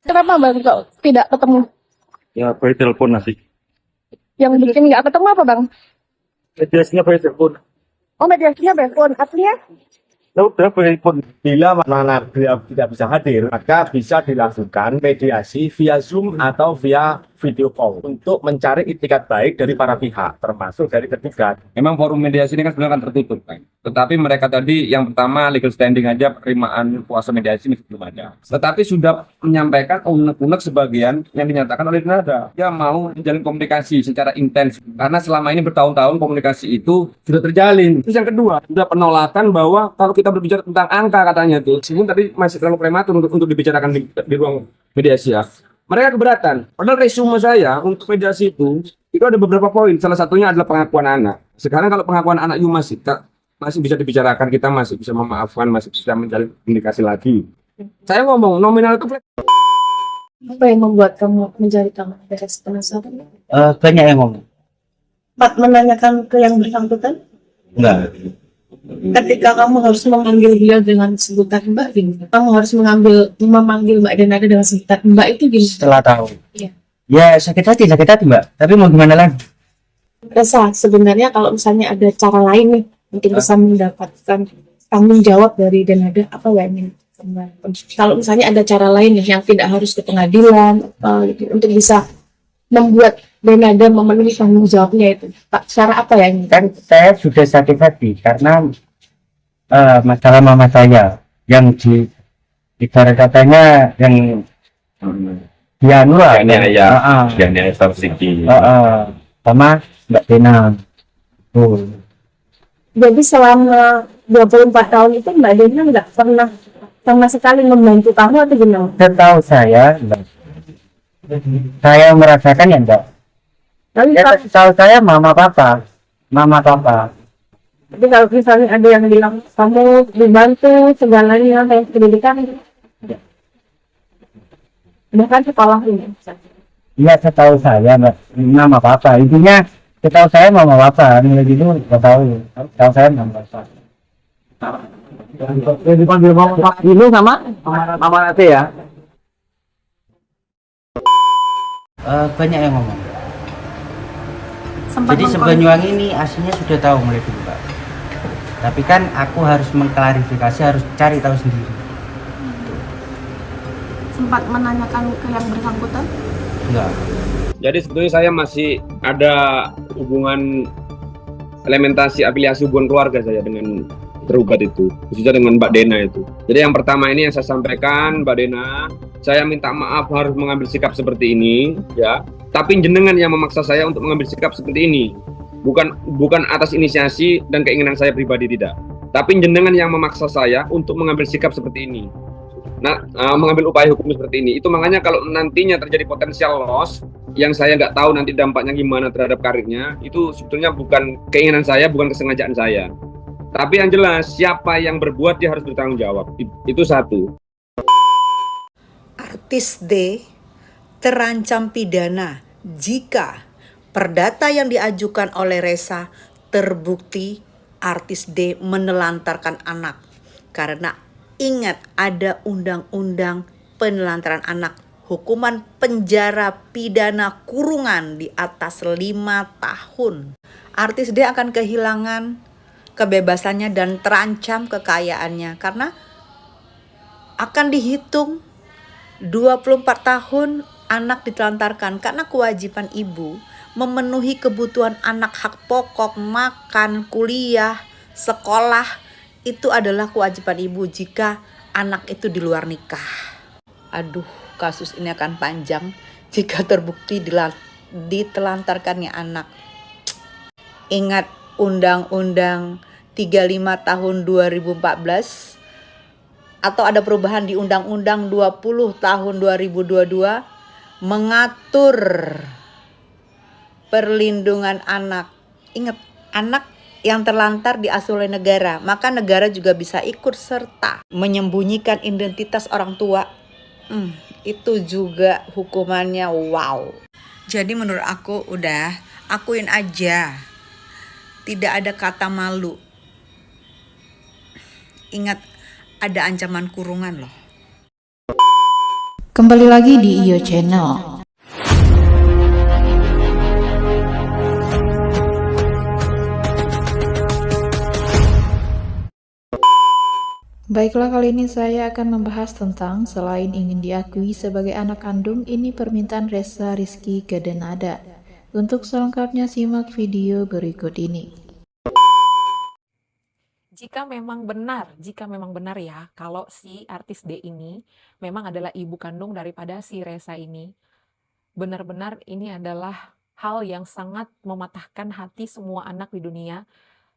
Kenapa Bang kok tidak ketemu? Ya, by telepon nanti. Yang bikin nggak ketemu apa Bang? Mediasinya by telepon. Oh mediasinya telepon, artinya? Ya udah by telepon. Bila mana beliau tidak bisa hadir, maka bisa dilakukan mediasi via Zoom atau via video call untuk mencari itikat baik dari para pihak, termasuk dari ketiga. Memang forum mediasi ini kan sebenarnya kan tertutup kan. Tetapi mereka tadi yang pertama legal standing aja penerimaan kuasa mediasi masih belum ada. Tetapi sudah menyampaikan unek-unek sebagian yang dinyatakan oleh Denada. Dia mau menjalin komunikasi secara intens. Karena selama ini bertahun-tahun komunikasi itu sudah terjalin. Terus yang kedua, sudah penolakan bahwa kalau kita berbicara tentang angka katanya tuh, sini tadi masih terlalu prematur untuk dibicarakan di ruang mediasi ya. Mereka keberatan. Padahal resume saya untuk mediasi itu ada beberapa poin. Salah satunya adalah pengakuan anak. Sekarang kalau pengakuan anak you masih bisa dibicarakan, kita masih bisa memaafkan, masih bisa menjalin komunikasi lagi. Saya ngomong nominal itu Apa yang membuat kamu mencari tahu beres penasaran? Banyak yang ngomong. Pak menanyakan ke yang bersangkutan? Enggak. Ketika kamu harus memanggil dia dengan sebutan Mbak Vin, kamu harus memanggil Mbak Denada dengan sebutan Mbak itu gini. Setelah tahu. Iya. Ya sakit hati Mbak. Tapi mau gimana lagi? Resa, sebenarnya kalau misalnya ada cara lain nih, mungkin bisa mendapatkan tanggung jawab dari Denada, apa yang ingin kamu lakukan? Kalau misalnya ada cara lain nih, yang tidak harus ke pengadilan, gitu, untuk bisa membuat Denada memenuhi tanggung jawabnya itu, Pak, cara apa yang Kan saya sudah sakit hati karena masalah mama saya yang di ibarat katanya yang dianu lah. Yang tersiki. Sama Mbak Dena. Jadi selama 24 tahun itu Mbak Dena nggak pernah sama sekali membantu kamu atau gimana? Setahu saya, enggak. Saya merasakan ya enggak. Tapi Ya, setahu saya mama papa. tapi kalau misalnya ada yang bilang kamu dibantu segalanya kayak pendidikan, bahkan sekolah ini. Iya setahu saya Mbak, mama papa. Intinya setahu saya mama papa. Ini gitu nggak tahu. Setahu saya mama papa. Dipanggil mama Dulu sama mama nanti ya. banyak yang ngomong. Sempat Jadi Sebanyuwangi ini aslinya sudah tahu mulai dulu Pak. Tapi kan aku harus mengklarifikasi, harus cari tahu sendiri. sempat menanyakan ke yang bersangkutan. Enggak. jadi sebetulnya saya masih ada hubungan elementasi afiliasi hubungan keluarga saya dengan tergugat itu, khususnya dengan Mbak Dena itu. Jadi yang pertama ini yang saya sampaikan, Mbak Dena, saya minta maaf harus mengambil sikap seperti ini, ya. Tapi jenengan yang memaksa saya untuk mengambil sikap seperti ini, bukan atas inisiasi dan keinginan saya pribadi, tidak. Tapi jenengan yang memaksa saya untuk mengambil sikap seperti ini. Nah, mengambil upaya hukum seperti ini. Itu makanya kalau nantinya terjadi potensial loss, yang saya nggak tahu nanti dampaknya gimana terhadap karirnya, itu sebetulnya bukan keinginan saya, bukan kesengajaan saya. Tapi yang jelas, siapa yang berbuat dia harus bertanggung jawab. Itu satu. Artis D terancam pidana jika perdata yang diajukan oleh Resa terbukti artis D menelantarkan anak. Karena ingat ada undang-undang penelantaran anak, hukuman penjara pidana kurungan di atas 5 tahun. Artis D akan kehilangan kebebasannya dan terancam kekayaannya karena akan dihitung 24 tahun anak ditelantarkan karena kewajiban ibu memenuhi kebutuhan anak, hak pokok, makan, kuliah, sekolah, itu adalah kewajiban ibu jika anak itu di luar nikah. Aduh, kasus ini akan panjang jika terbukti ditelantarkannya anak. Ingat Undang-Undang 35 tahun 2014 atau ada perubahan di Undang-Undang 20 tahun 2022 mengatur perlindungan anak. Ingat, anak yang terlantar diasuh oleh negara, maka negara juga bisa ikut serta menyembunyikan identitas orang tua. Itu juga hukumannya wow. Jadi menurut aku udah akuin aja. Tidak ada kata malu. Ingat, ada ancaman kurungan loh. Kembali lagi di Iyo Channel. Baiklah, kali ini saya akan membahas tentang selain ingin diakui sebagai anak kandung, ini permintaan Reza Rizky ke Denada. Untuk selengkapnya simak video berikut ini. Jika memang benar ya, kalau si artis D ini memang adalah ibu kandung daripada si Reza ini, benar-benar ini adalah hal yang sangat mematahkan hati semua anak di dunia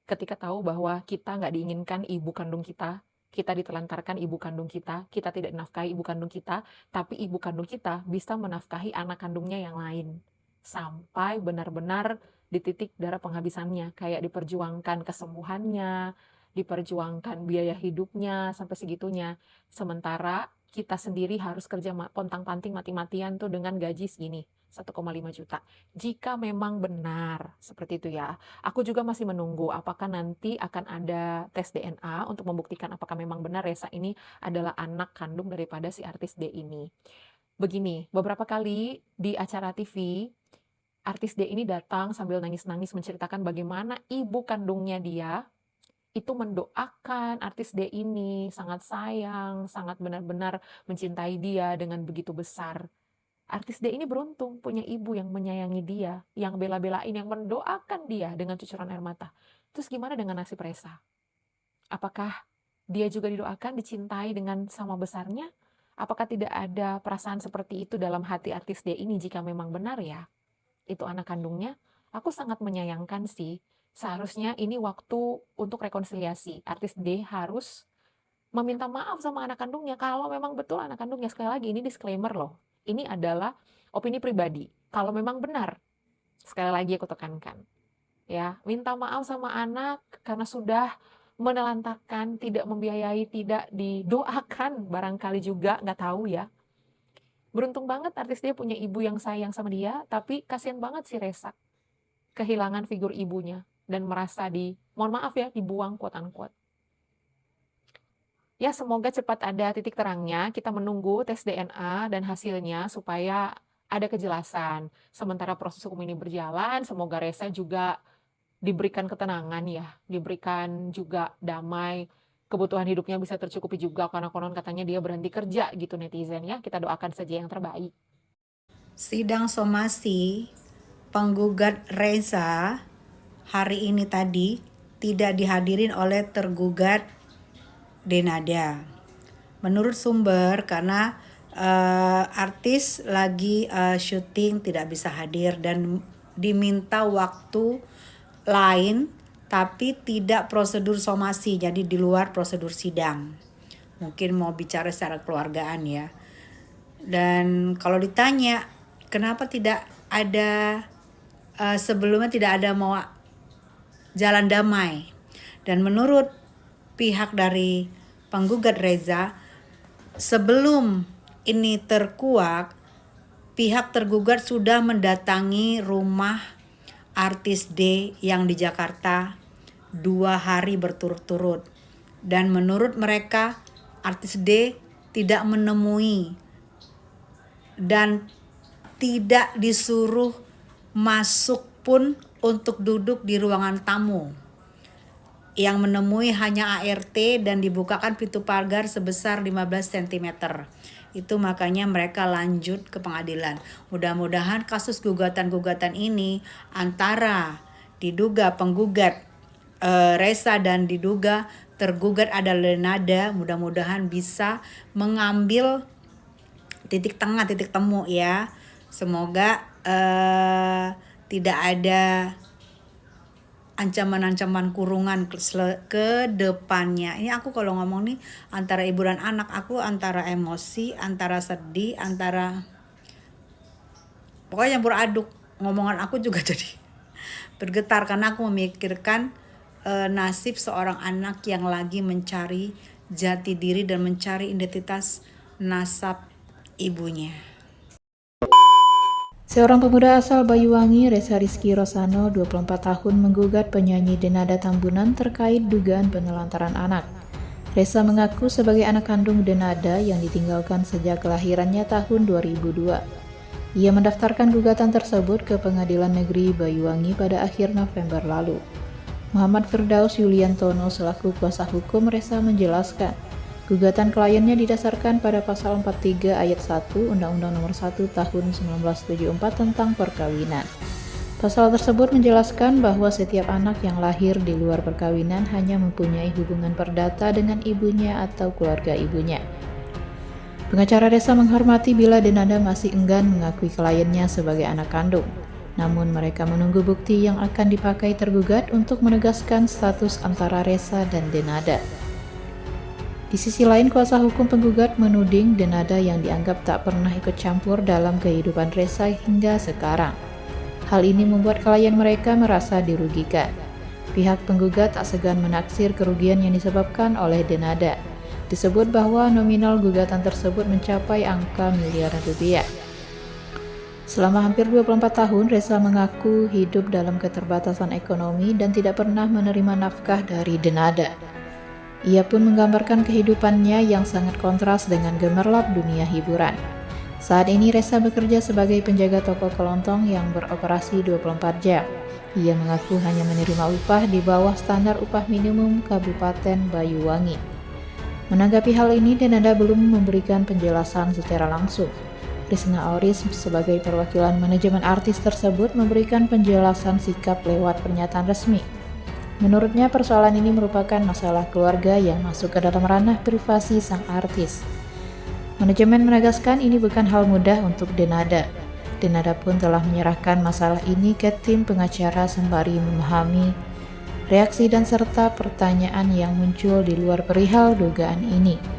ketika tahu bahwa kita nggak diinginkan ibu kandung kita ditelantarkan ibu kandung kita tidak dinafkahi ibu kandung kita, tapi ibu kandung kita bisa menafkahi anak kandungnya yang lain. Sampai benar-benar di titik darah penghabisannya, kayak diperjuangkan kesembuhannya, diperjuangkan biaya hidupnya sampai segitunya. Sementara kita sendiri harus kerja pontang-panting mati-matian tuh dengan gaji segini, 1,5 juta. Jika memang benar seperti itu ya, aku juga masih menunggu apakah nanti akan ada tes DNA untuk membuktikan apakah memang benar Reza ini adalah anak kandung daripada si artis D ini. Begini, beberapa kali di acara TV, artis D ini datang sambil nangis-nangis menceritakan bagaimana ibu kandungnya dia itu mendoakan artis D ini, sangat sayang, sangat benar-benar mencintai dia dengan begitu besar. Artis D ini beruntung punya ibu yang menyayangi dia, yang bela-belain, yang mendoakan dia dengan cucuran air mata. Terus gimana dengan nasib Reza? Apakah dia juga didoakan, dicintai dengan sama besarnya? Apakah tidak ada perasaan seperti itu dalam hati artis D ini jika memang benar ya? Itu anak kandungnya? Aku sangat menyayangkan sih. Seharusnya ini waktu untuk rekonsiliasi. Artis D harus meminta maaf sama anak kandungnya kalau memang betul anak kandungnya. Sekali lagi, ini disclaimer loh. Ini adalah opini pribadi. Kalau memang benar, sekali lagi aku tekankan, ya, minta maaf sama anak karena sudah menelantarkan, tidak membiayai, tidak didoakan, barangkali juga, nggak tahu ya. Beruntung banget artis dia punya ibu yang sayang sama dia, tapi kasihan banget si Reza kehilangan figur ibunya dan merasa mohon maaf ya, dibuang quote unquote. Ya, semoga cepat ada titik terangnya. Kita menunggu tes DNA dan hasilnya supaya ada kejelasan. Sementara proses hukum ini berjalan, semoga Reza juga diberikan ketenangan ya, diberikan juga damai, kebutuhan hidupnya bisa tercukupi juga, karena konon katanya dia berhenti kerja gitu netizen ya. Kita doakan saja yang terbaik. Sidang somasi penggugat Reza hari ini tadi tidak dihadirin oleh tergugat Denada. Menurut sumber, karena artis lagi syuting tidak bisa hadir dan diminta waktu lain tapi tidak prosedur somasi, jadi di luar prosedur sidang. Mungkin mau bicara secara keluargaan ya. Dan kalau ditanya kenapa tidak ada sebelumnya tidak ada mau jalan damai, dan menurut pihak dari penggugat Reza, sebelum ini terkuak, pihak tergugat sudah mendatangi rumah artis D yang di Jakarta 2 hari berturut-turut, dan menurut mereka artis D tidak menemui dan tidak disuruh masuk pun untuk duduk di ruangan tamu. Yang menemui hanya ART dan dibukakan pintu pagar sebesar 15 cm. Itu makanya mereka lanjut ke pengadilan. Mudah-mudahan kasus gugatan-gugatan ini antara diduga penggugat Reza dan diduga tergugat adalah Denada, mudah-mudahan bisa mengambil titik tengah, titik temu ya. Semoga tidak ada ancaman-ancaman kurungan ke depannya. Ini aku kalau ngomong nih antara ibu dan anak, aku antara emosi, antara sedih, antara pokoknya campur aduk. Ngomongan aku juga jadi bergetar karena aku memikirkan nasib seorang anak yang lagi mencari jati diri dan mencari identitas nasab ibunya. Seorang pemuda asal Banyuwangi, Reza Rizky Rosano, 24 tahun, menggugat penyanyi Denada Tambunan terkait dugaan penelantaran anak. Resa mengaku sebagai anak kandung Denada yang ditinggalkan sejak kelahirannya tahun 2002. Ia mendaftarkan gugatan tersebut ke Pengadilan Negeri Banyuwangi pada akhir November lalu. Muhammad Firdaus Yuliantono selaku kuasa hukum Resa menjelaskan, gugatan kliennya didasarkan pada pasal 43 ayat 1 Undang-Undang Nomor 1 Tahun 1974 tentang perkawinan. Pasal tersebut menjelaskan bahwa setiap anak yang lahir di luar perkawinan hanya mempunyai hubungan perdata dengan ibunya atau keluarga ibunya. Pengacara Resa menghormati bila Denada masih enggan mengakui kliennya sebagai anak kandung. Namun mereka menunggu bukti yang akan dipakai tergugat untuk menegaskan status antara Resa dan Denada. Di sisi lain, kuasa hukum penggugat menuding Denada yang dianggap tak pernah ikut campur dalam kehidupan Resa hingga sekarang. Hal ini membuat klien mereka merasa dirugikan. Pihak penggugat tak segan menaksir kerugian yang disebabkan oleh Denada. Disebut bahwa nominal gugatan tersebut mencapai angka miliaran rupiah. Selama hampir 24 tahun, Resa mengaku hidup dalam keterbatasan ekonomi dan tidak pernah menerima nafkah dari Denada. Ia pun menggambarkan kehidupannya yang sangat kontras dengan gemerlap dunia hiburan. Saat ini Resa bekerja sebagai penjaga toko kelontong yang beroperasi 24 jam. Ia mengaku hanya menerima upah di bawah standar upah minimum Kabupaten Banyuwangi. Menanggapi hal ini, Denada belum memberikan penjelasan secara langsung. Risna Auris sebagai perwakilan manajemen artis tersebut memberikan penjelasan sikap lewat pernyataan resmi. Menurutnya, persoalan ini merupakan masalah keluarga yang masuk ke dalam ranah privasi sang artis. Manajemen menegaskan ini bukan hal mudah untuk Denada. Denada pun telah menyerahkan masalah ini ke tim pengacara sembari memahami reaksi dan serta pertanyaan yang muncul di luar perihal dugaan ini.